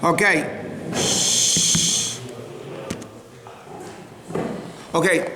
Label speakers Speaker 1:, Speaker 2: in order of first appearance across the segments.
Speaker 1: Okay. Okay.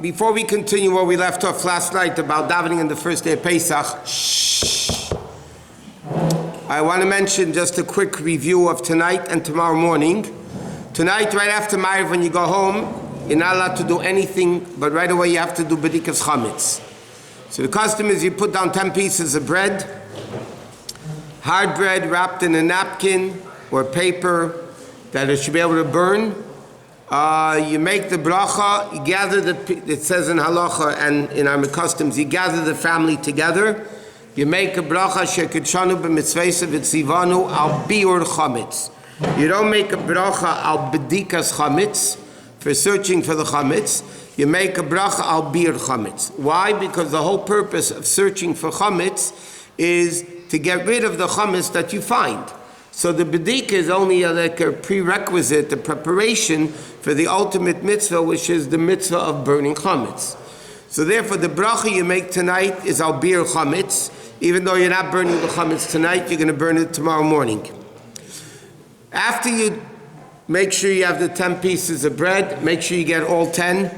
Speaker 1: Before we continue where we left off last night about davening on the first day of Pesach, I want to mention just a quick review of tonight and tomorrow morning. Tonight, right after Ma'ariv, when you go home, you're not allowed to do anything, but right away you have to do bedikas chametz. So the custom is you put down 10 pieces of bread, hard bread wrapped in a napkin or paper that it should be able to burn. You make the bracha, you gather it says in halacha and in our customs, you gather the family together. You make a bracha shekidshanu b'mitzvesa v'tzivanu al biur chametz. You don't make a bracha al bedikas chametz for searching for the chametz. You make a bracha al biur chametz. Why? Because the whole purpose of searching for chametz is to get rid of the chametz that you find. So the bedika is only like a prerequisite, the preparation for the ultimate mitzvah, which is the mitzvah of burning chametz. So therefore, the bracha you make tonight is al bir chametz. Even though you're not burning the chametz tonight, you're going to burn it tomorrow morning. After you make sure you have the 10 pieces of bread, make sure you get all 10.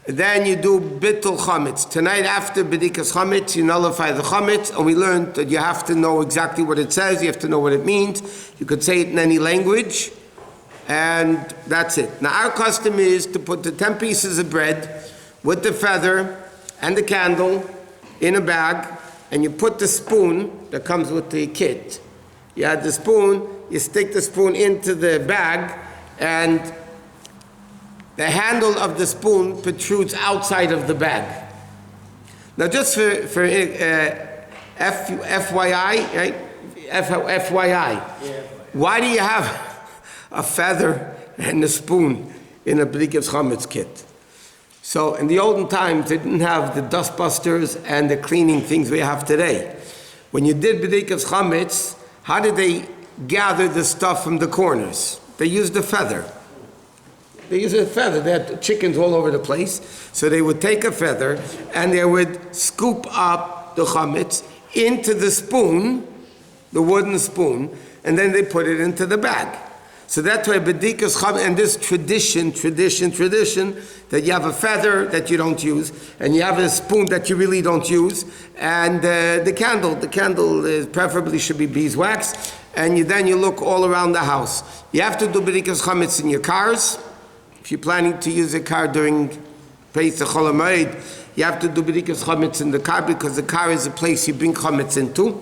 Speaker 1: Then you do bittul chametz. Tonight, after bedikas chametz, you nullify the chametz, and we learned that you have to know exactly what it says, you have to know what it means. You could say it in any language, and that's it. Now, our custom is to put the 10 pieces of bread with the feather and the candle in a bag, and you put the spoon that comes with the kit. You add the spoon, you stick the spoon into the bag, and the handle of the spoon protrudes outside of the bag. Now, just for FYI, right? FYI, why do you have a feather and a spoon in a bedikas chametz kit? So, in the olden times, they didn't have the dustbusters and the cleaning things we have today. When you did bedikas chametz, how did they gather the stuff from the corners? They used a feather. They used a feather. They had chickens all over the place. So they would take a feather and they would scoop up the chametz into the spoon, the wooden spoon, and then they put it into the bag. So that's why bedikas chametz, and this tradition, that you have a feather that you don't use, and you have a spoon that you really don't use, and the candle is preferably should be beeswax, and then you look all around the house. You have to do bedikas chametz in your cars. If you're planning to use a car during Pesach Chol HaMoed, you have to do bedikas chametz in the car because the car is a place you bring chametz into.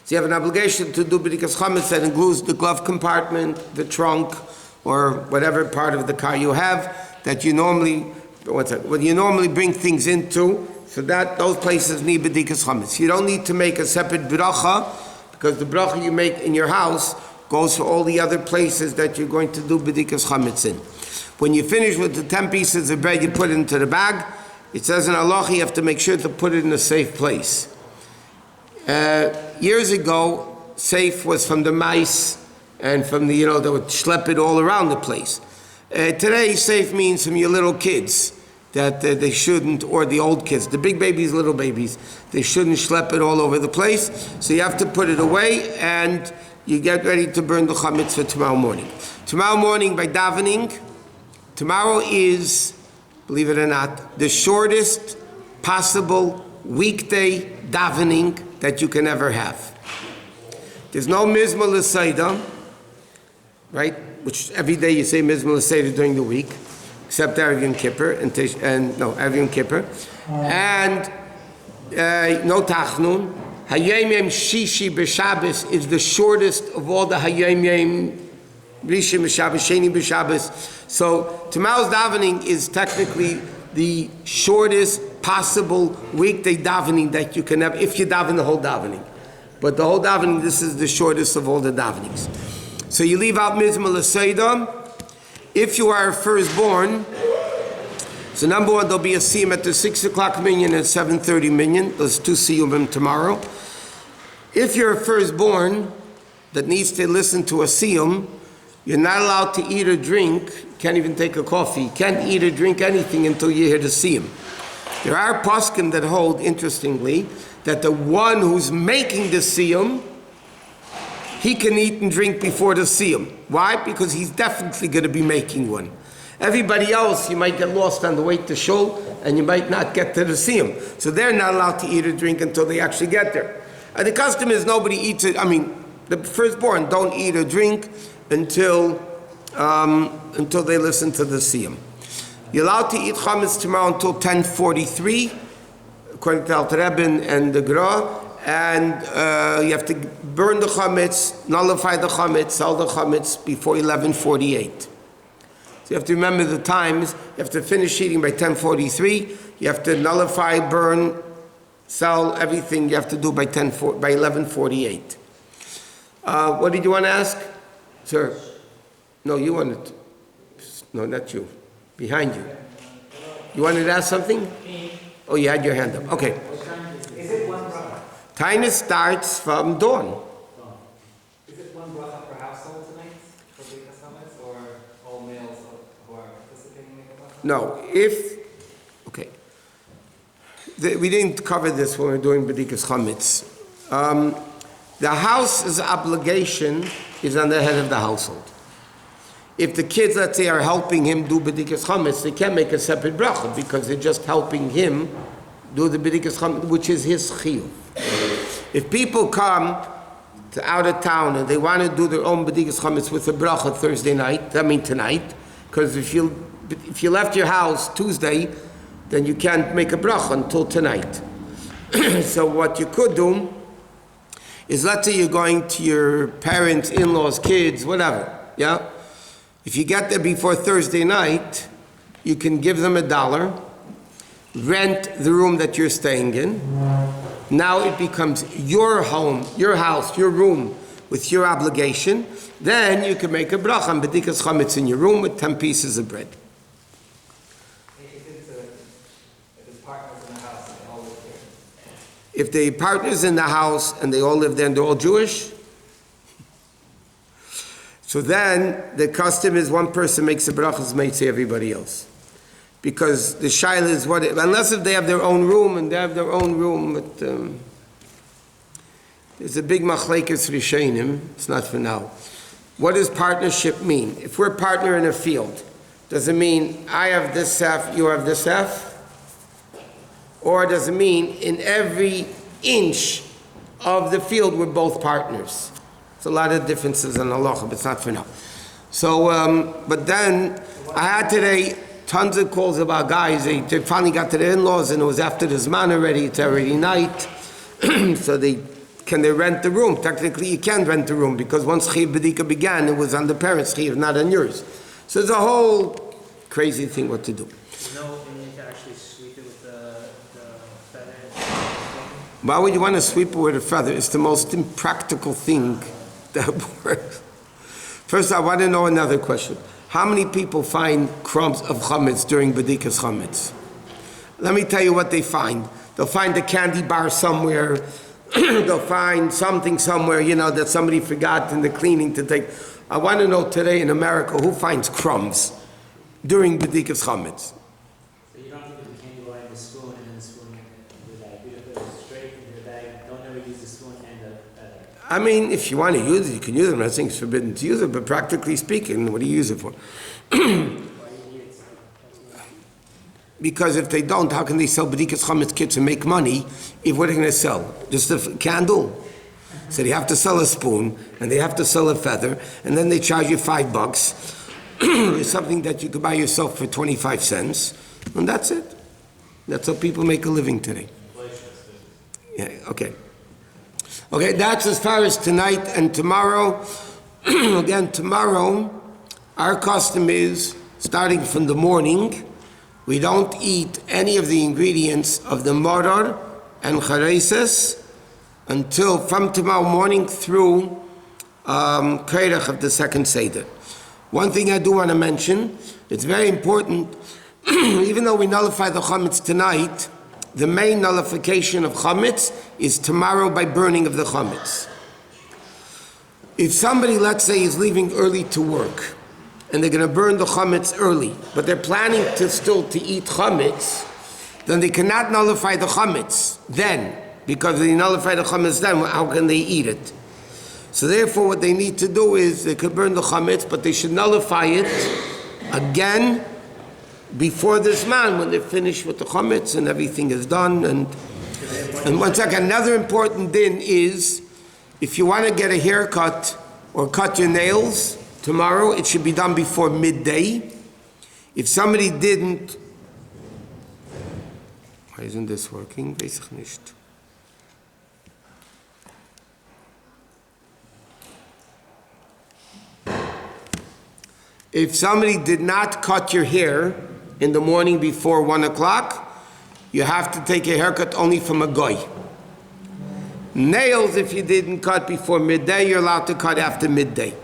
Speaker 1: So you have an obligation to do bedikas chametz that includes the glove compartment, the trunk, or whatever part of the car you have that you normally bring things into. So that those places need bedikas chametz. You don't need to make a separate bracha because the bracha you make in your house goes for all the other places that you're going to do bedikas chametz in. When you finish with the 10 pieces of bread, you put it into the bag. It says in halacha you have to make sure to put it in a safe place. Years ago, safe was from the mice and from the, they would schlep it all around the place. Today, safe means from your little kids that they shouldn't, or the old kids, the big babies, little babies, they shouldn't schlep it all over the place. So you have to put it away and you get ready to burn the chametz for tomorrow morning. Tomorrow morning by davening, tomorrow is, believe it or not, the shortest possible weekday davening that you can ever have. There's no mizmor l'seidah, right? Which every day you say mizmor l'seidah during the week, except Erev Yom Kippur Erev Yom Kippur, and no tachnun. Hayom Yom Shishi b'Shabbos is the shortest of all the Hayom Yom Rishon b'Shabbos, Sheni b'Shabbos. So tomorrow's davening is technically the shortest possible weekday davening that you can have if you daven the whole davening. But the whole davening, this is the shortest of all the davenings. So you leave out mizmor l'seidah. If you are a firstborn, so number one, there'll be a siyum at the 6 o'clock minyan and 7:30 minyan. There's 2 siyumim tomorrow. If you're a firstborn that needs to listen to a siyum, you're not allowed to eat or drink, can't even take a coffee, can't eat or drink anything until you hear the siyum. There are poskim that hold, interestingly, that the one who's making the siyum, he can eat and drink before the siyum. Why? Because he's definitely going to be making one. Everybody else, you might get lost on the way to shul, and you might not get to the siyum. So they're not allowed to eat or drink until they actually get there. And the custom is nobody eats it. I mean, the firstborn don't eat or drink until they listen to the siyum. You're allowed to eat chametz tomorrow until 10:43, according to Alter Rebbe and the Gra, and you have to burn the chametz, nullify the chametz, sell the chametz before 11:48. So you have to remember the times. You have to finish eating by 10:43. You have to nullify, burn, sell everything. You have to do by 11:48. What did you want to ask, sir? No, you wanted. No, not you. Behind you. You wanted to ask something? Oh, you had your hand up. Okay.
Speaker 2: Is it one bracha?
Speaker 1: Tainus starts from dawn.
Speaker 2: Is it one bracha per household tonight for Bdikas Chametz, or all males who are participating make a bracha?
Speaker 1: No, okay. We didn't cover this when we were doing Bdikas Chametz. The house's obligation is on the head of the household. If the kids, let's say, are helping him do Bdikas Chametz, they can't make a separate bracha because they're just helping him do the Bdikas Chametz, which is his chiyuv. If people come to out of town and they want to do their own Bdikas Chametz with a bracha Thursday night, tonight, because if you left your house Tuesday, then you can't make a bracha until tonight. So what you could do is, let's say you're going to your parents, in-laws, kids, whatever, yeah? If you get there before Thursday night, you can give them $1, rent the room that you're staying in. Now it becomes your home, your house, your room, with your obligation. Then you can make a bracha on Bdikas Chametz in your room with 10 pieces of bread.
Speaker 2: If it's partners in the house and they all live here.
Speaker 1: If the partners in the house and they all live there and they're all Jewish, so then the custom is one person makes a brachas made to everybody else. Because the shaila is unless if they have their own room, and they have their own room, but there's a big machlekes rishonim, it's not for now. What does partnership mean? If we're a partner in a field, does it mean I have this half, you have this half? Or does it mean in every inch of the field we're both partners? There's a lot of differences in halacha, but it's not for now. So, but then I had today tons of calls about guys. They finally got to their in-laws, and it was after the zman already. It's already night. So can they rent the room? Technically, you can rent the room because once Chiyuv B'dika began, it was on the parents' Chiyuv, not on yours. So it's a whole crazy thing what to do.
Speaker 2: No, you need to actually sweep it with the feather.
Speaker 1: Why would you want to sweep it with a feather? It's the most impractical thing that works. First, I want to know another question. How many people find crumbs of chametz during Bdikas Chametz? Let me tell you what they find. They'll find a candy bar somewhere. They'll find something somewhere, that somebody forgot in the cleaning to take. I want to know today in America, who finds crumbs during Bdikas Chametz?
Speaker 2: So you don't think of the candy bar and the spoon and then the spoon in the bag. You put it straight in the bag. Don't ever use the spoon and the feather.
Speaker 1: I mean, if you want to use it, you can use it. I'm not saying it's forbidden to use it, but practically speaking, what do you use it for? Because if they don't, how can they sell Bdikas Chametz kits and make money if what are they going to sell? Just a candle? So they have to sell a spoon, and they have to sell a feather, and then they charge you $5. It's something that you could buy yourself for 25 cents, and that's it. That's how people make a living today. Yeah, okay. Okay, that's as far as tonight and tomorrow. Again, tomorrow, our custom is, starting from the morning, we don't eat any of the ingredients of the maror and chareses until from tomorrow morning through Kerech of the second Seder. One thing I do want to mention, it's very important, even though we nullify the chametz tonight, the main nullification of chametz is tomorrow by burning of the chametz. If somebody, let's say, is leaving early to work, and they're going to burn the chametz early, but they're planning to still to eat chametz, then they cannot nullify the chametz then, because if they nullify the chametz then, how can they eat it? So therefore what they need to do is they could burn the chametz, but they should nullify it again before this man when they're finished with the chametz and everything is done. And one second, another important din is if you want to get a haircut or cut your nails tomorrow, it should be done before midday. If somebody didn't, why isn't this working? Weiß ich nicht. If somebody did not cut your hair in the morning before 1 o'clock, you have to take a haircut only from a goy. Nails, if you didn't cut before midday, you're allowed to cut after midday.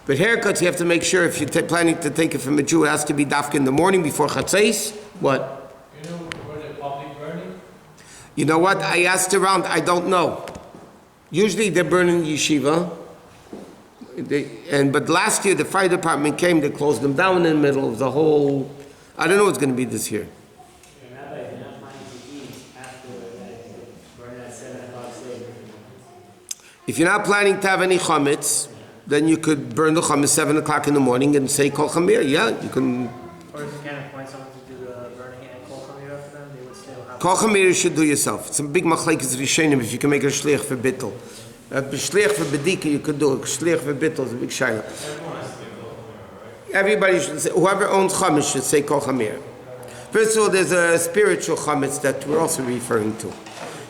Speaker 1: But haircuts, you have to make sure if you're planning to take it from a Jew, it has to be dafka in the morning before chatzais. What?
Speaker 3: You know where the public burning?
Speaker 1: You know what? I asked around, I don't know. Usually they're burning yeshiva. But last year the fire department came, they closed them down in the middle of the whole, I don't know what's going to be this year.
Speaker 2: Rabbi, if you're not planning to eat after burn at 7 o'clock later.
Speaker 1: If you're not planning to have any chametz, then you could burn the chametz 7 o'clock in the morning and say kol chamir. Yeah, you can.
Speaker 4: Or if you can't appoint someone to do the burning and kol chamir for them, they would still have.
Speaker 1: Kol chamir you should do yourself. It's a big machlekes rishonim if you can make a shliach for bittul. A shliach for bedika you could do. A shliach for bittul is a big shaila. Everybody should say, whoever owns chametz should say kol chamir. First of all, there's a spiritual chametz that we're also referring to.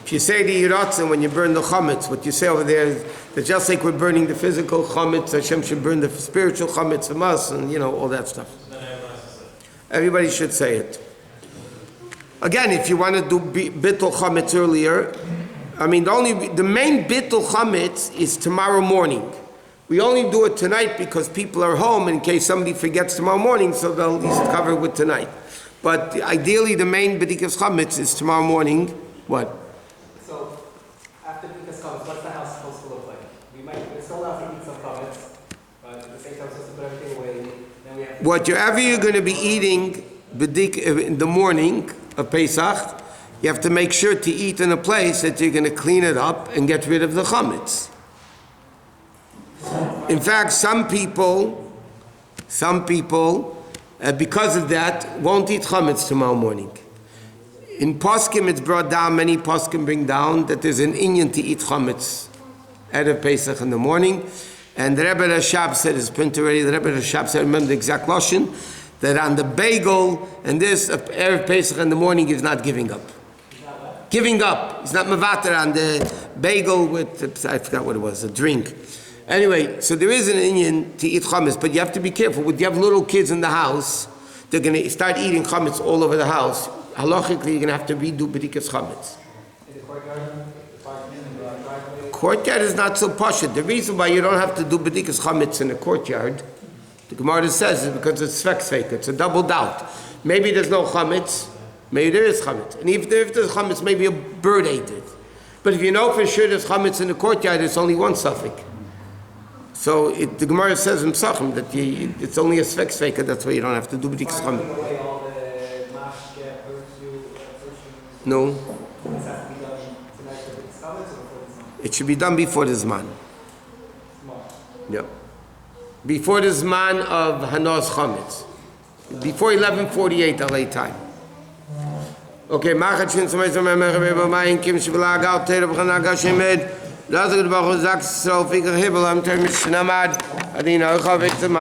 Speaker 1: If you say the yiratzin when you burn the chametz, what you say over there is that just like we're burning the physical chametz, Hashem should burn the spiritual chametz from us, and you know all that stuff. Everybody should say it. Again, if you want to do bittul chametz earlier, I mean the main bittul chametz is tomorrow morning. We only do it tonight because people are home in case somebody forgets tomorrow morning, so they'll at least cover it with tonight. But ideally, the main b'dikas chametz is tomorrow morning. What?
Speaker 5: So, after b'dikas chametz, what's the house supposed to look like? We're still allowed to eat some chametz, but at the same time, we're supposed to put everything away. Then we have
Speaker 1: Whatever you're going to be eating in the morning of Pesach, you have to make sure to eat in a place that you're going to clean it up and get rid of the chametz. In fact, some people, because of that, won't eat chametz tomorrow morning. In Poskim, it's brought down, many Poskim bring down that there's an inyan to eat chametz at a Pesach in the morning. And the Rebbe Rashab said, it's printed already, the Rebbe Rashab said, remember the exact lashon, that on the bagel and this, Erev Pesach in the morning, he's not giving up. Giving up. He's not mevater on the bagel with, I forgot what it was, a drink. Anyway, so there is an inyan to eat chametz, but you have to be careful. When you have little kids in the house, they're going to start eating chametz all over the house. Halachically, you're going to have to redo b'dikas chametz.
Speaker 5: in the courtyard, the parking, the driveway.
Speaker 1: Courtyard is not so pashut. The reason why you don't have to do b'dikas chametz in the courtyard, the Gemara says, is because it's svek. It's a double doubt. Maybe there's no chametz, maybe there is chametz. And if there's chametz, maybe a bird ate it. But if you know for sure there's chametz in the courtyard, there's only one suffix. So the Gemara says in Pesachim that it's only a svek, that's why you don't have to do b'dikas chametz.
Speaker 5: Away all the mashke, perfume.
Speaker 1: No,
Speaker 5: This has to be done tonight for b'dikas chametz or before this month?
Speaker 1: it should be done before the Zman. Yep. Before the Zman of Hanos Chametz. Before 11:48 LA time. Okay, Machat Shin Samay Samay Mechebe B'Mayim Kim Shivla Gal Teira B'Chana Gashemed Lazar B'Chozak Srol Fikar Hibbel Am Termish Namad Adina Ochavik